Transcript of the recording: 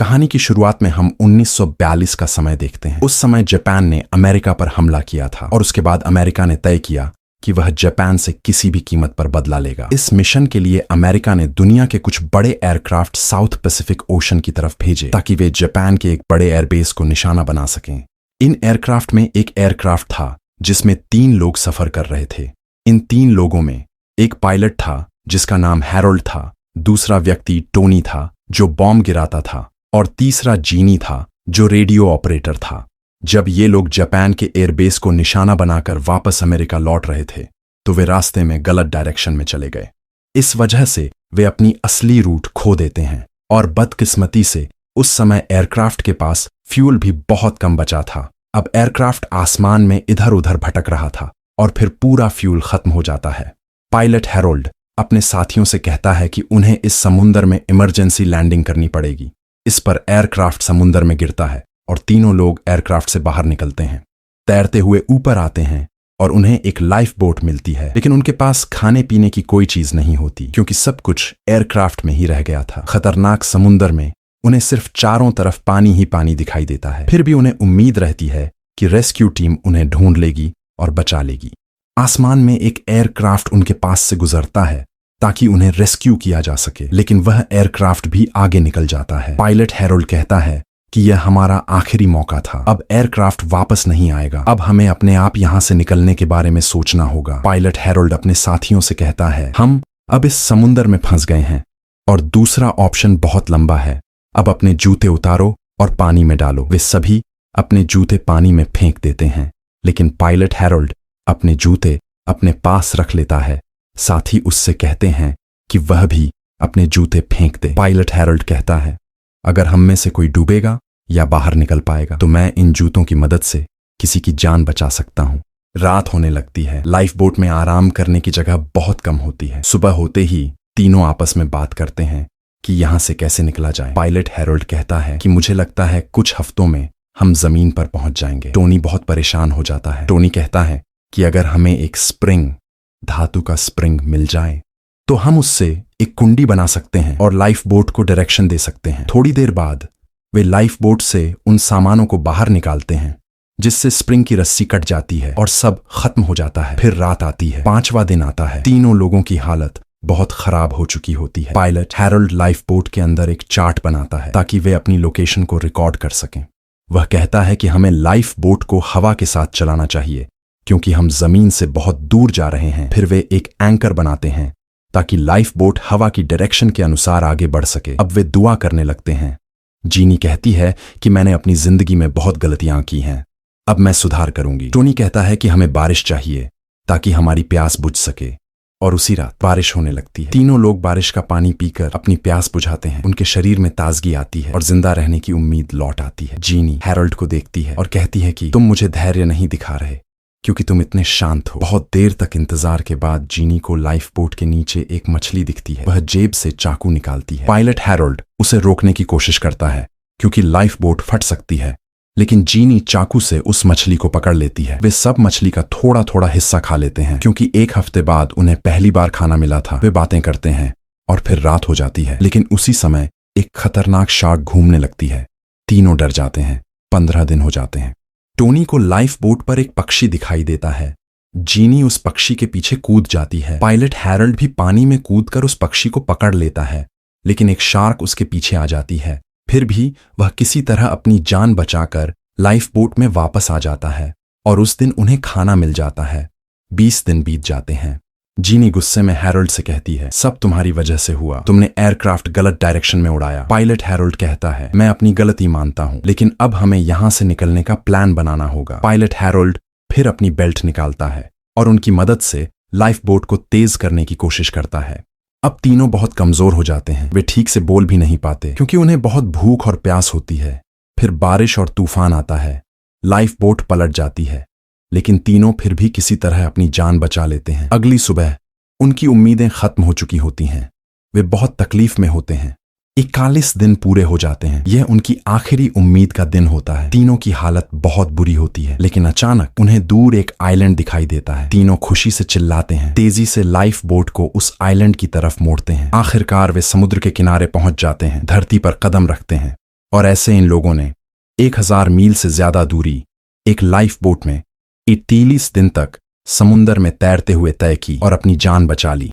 कहानी की शुरुआत में हम 1942 का समय देखते हैं। उस समय जापान ने अमेरिका पर हमला किया था और उसके बाद अमेरिका ने तय किया कि वह जापान से किसी भी कीमत पर बदला लेगा। इस मिशन के लिए अमेरिका ने दुनिया के कुछ बड़े एयरक्राफ्ट साउथ पैसिफिक ओशन की तरफ भेजे ताकि वे जापान के एक बड़े एयरबेस को निशाना बना सकें। इन एयरक्राफ्ट में एक एयरक्राफ्ट था जिसमें 3 लोग सफर कर रहे थे। इन 3 लोगों में एक पायलट था जिसका नाम हैरोल्ड था, दूसरा व्यक्ति टोनी था जो बॉम्ब गिराता था और तीसरा जीनी था जो रेडियो ऑपरेटर था। जब ये लोग जापान के एयरबेस को निशाना बनाकर वापस अमेरिका लौट रहे थे तो वे रास्ते में गलत डायरेक्शन में चले गए। इस वजह से वे अपनी असली रूट खो देते हैं और बदकिस्मती से उस समय एयरक्राफ्ट के पास फ्यूल भी बहुत कम बचा था। अब एयरक्राफ्ट आसमान में इधर उधर भटक रहा था और फिर पूरा फ्यूल खत्म हो जाता है। पायलट हैरोल्ड अपने साथियों से कहता है कि उन्हें इस समुंदर में इमरजेंसी लैंडिंग करनी पड़ेगी। इस पर एयरक्राफ्ट समुंदर में गिरता है और तीनों लोग एयरक्राफ्ट से बाहर निकलते हैं, तैरते हुए ऊपर आते हैं और उन्हें एक लाइफ बोट मिलती है। लेकिन उनके पास खाने पीने की कोई चीज नहीं होती क्योंकि सब कुछ एयरक्राफ्ट में ही रह गया था। खतरनाक समुंदर में उन्हें सिर्फ चारों तरफ पानी ही पानी दिखाई देता है। फिर भी उन्हें उम्मीद रहती है कि रेस्क्यू टीम उन्हें ढूंढ लेगी और बचा लेगी। आसमान में एक एयरक्राफ्ट उनके पास से गुजरता है ताकि उन्हें रेस्क्यू किया जा सके, लेकिन वह एयरक्राफ्ट भी आगे निकल जाता है। पायलट हैरोल्ड कहता है कि यह हमारा आखिरी मौका था, अब एयरक्राफ्ट वापस नहीं आएगा, अब हमें अपने आप यहां से निकलने के बारे में सोचना होगा। पायलट हैरोल्ड अपने साथियों से कहता है, हम अब इस समुंदर में फंस गए हैं और दूसरा ऑप्शन बहुत लंबा है, अब अपने जूते उतारो और पानी में डालो। वे सभी अपने जूते पानी में फेंक देते हैं, लेकिन पायलट हैरोल्ड अपने जूते अपने पास रख लेता है। साथी उससे कहते हैं कि वह भी अपने जूते फेंक दे। पायलट हैरोल्ड कहता है, अगर हम में से कोई डूबेगा या बाहर निकल पाएगा तो मैं इन जूतों की मदद से किसी की जान बचा सकता हूं। रात होने लगती है। लाइफ बोट में आराम करने की जगह बहुत कम होती है। सुबह होते ही तीनों आपस में बात करते हैं कि यहां से कैसे निकला जाए। पायलट हैरोल्ड कहता है कि मुझे लगता है कुछ हफ्तों में हम जमीन पर पहुंच जाएंगे। टोनी बहुत परेशान हो जाता है। टोनी कहता है कि अगर हमें एक स्प्रिंग, धातु का स्प्रिंग मिल जाए तो हम उससे एक कुंडी बना सकते हैं और लाइफ बोट को डायरेक्शन दे सकते हैं। थोड़ी देर बाद वे लाइफ बोट से उन सामानों को बाहर निकालते हैं जिससे स्प्रिंग की रस्सी कट जाती है और सब खत्म हो जाता है। फिर रात आती है। 5वां दिन आता है। तीनों लोगों की हालत बहुत खराब हो चुकी होती है। पायलट हैरोल्ड लाइफ बोट के अंदर एक चार्ट बनाता है ताकि वे अपनी लोकेशन को रिकॉर्ड कर सकें। वह कहता है कि हमें लाइफ बोट को हवा के साथ चलाना चाहिए क्योंकि हम जमीन से बहुत दूर जा रहे हैं। फिर वे एक एंकर बनाते हैं ताकि लाइफ बोट हवा की डायरेक्शन के अनुसार आगे बढ़ सके। अब वे दुआ करने लगते हैं। जीनी कहती है कि मैंने अपनी जिंदगी में बहुत गलतियां की हैं, अब मैं सुधार करूंगी। टोनी कहता है कि हमें बारिश चाहिए ताकि हमारी प्यास बुझ सके और उसी रात बारिश होने लगती है। तीनों लोग बारिश का पानी पीकर अपनी प्यास बुझाते हैं। उनके शरीर में ताजगी आती है और जिंदा रहने की उम्मीद लौट आती है। जीनी हैरोल्ड को देखती है और कहती है कि तुम मुझे धैर्य नहीं दिखा रहे क्योंकि तुम इतने शांत हो। बहुत देर तक इंतजार के बाद जीनी को लाइफ बोट के नीचे एक मछली दिखती है। वह जेब से चाकू निकालती है। पायलट हैरोल्ड उसे रोकने की कोशिश करता है क्योंकि लाइफ बोट फट सकती है, लेकिन जीनी चाकू से उस मछली को पकड़ लेती है। वे सब मछली का थोड़ा थोड़ा हिस्सा खा लेते हैं क्योंकि 1 हफ्ते बाद उन्हें पहली बार खाना मिला था। वे बातें करते हैं और फिर रात हो जाती है, लेकिन उसी समय एक खतरनाक शार्क घूमने लगती है। तीनों डर जाते हैं। 15 दिन हो जाते हैं। टोनी को लाइफ बोट पर एक पक्षी दिखाई देता है। जीनी उस पक्षी के पीछे कूद जाती है। पायलट हैरोल्ड भी पानी में कूदकर उस पक्षी को पकड़ लेता है, लेकिन एक शार्क उसके पीछे आ जाती है। फिर भी वह किसी तरह अपनी जान बचाकर लाइफ बोट में वापस आ जाता है और उस दिन उन्हें खाना मिल जाता है। 20 दिन बीत जाते हैं। जीनी गुस्से में हैरोल्ड से कहती है, सब तुम्हारी वजह से हुआ, तुमने एयरक्राफ्ट गलत डायरेक्शन में उड़ाया। पायलट हैरोल्ड कहता है, मैं अपनी गलती मानता हूं, लेकिन अब हमें यहां से निकलने का प्लान बनाना होगा। पायलट हैरोल्ड फिर अपनी बेल्ट निकालता है और उनकी मदद से लाइफ बोट को तेज करने की कोशिश करता है। अब तीनों बहुत कमजोर हो जाते हैं। वे ठीक से बोल भी नहीं पाते क्योंकि उन्हें बहुत भूख और प्यास होती है। फिर बारिश और तूफान आता है। लाइफ बोट पलट जाती है, लेकिन तीनों फिर भी किसी तरह अपनी जान बचा लेते हैं। अगली सुबह उनकी उम्मीदें खत्म हो चुकी होती हैं। वे बहुत तकलीफ में होते हैं। 41 दिन पूरे हो जाते हैं। यह उनकी आखिरी उम्मीद का दिन होता है। तीनों की हालत बहुत बुरी होती है, लेकिन अचानक उन्हें दूर एक आइलैंड दिखाई देता है। तीनों खुशी से चिल्लाते हैं। तेजी से लाइफ बोट को उस आइलैंड की तरफ मोड़ते हैं। आखिरकार वे समुद्र के किनारे पहुंच जाते हैं। धरती पर कदम रखते हैं और ऐसे इन लोगों ने 1000 मील से ज्यादा दूरी एक लाइफ बोट में 43 दिन तक समुंदर में तैरते हुए तय की और अपनी जान बचा ली।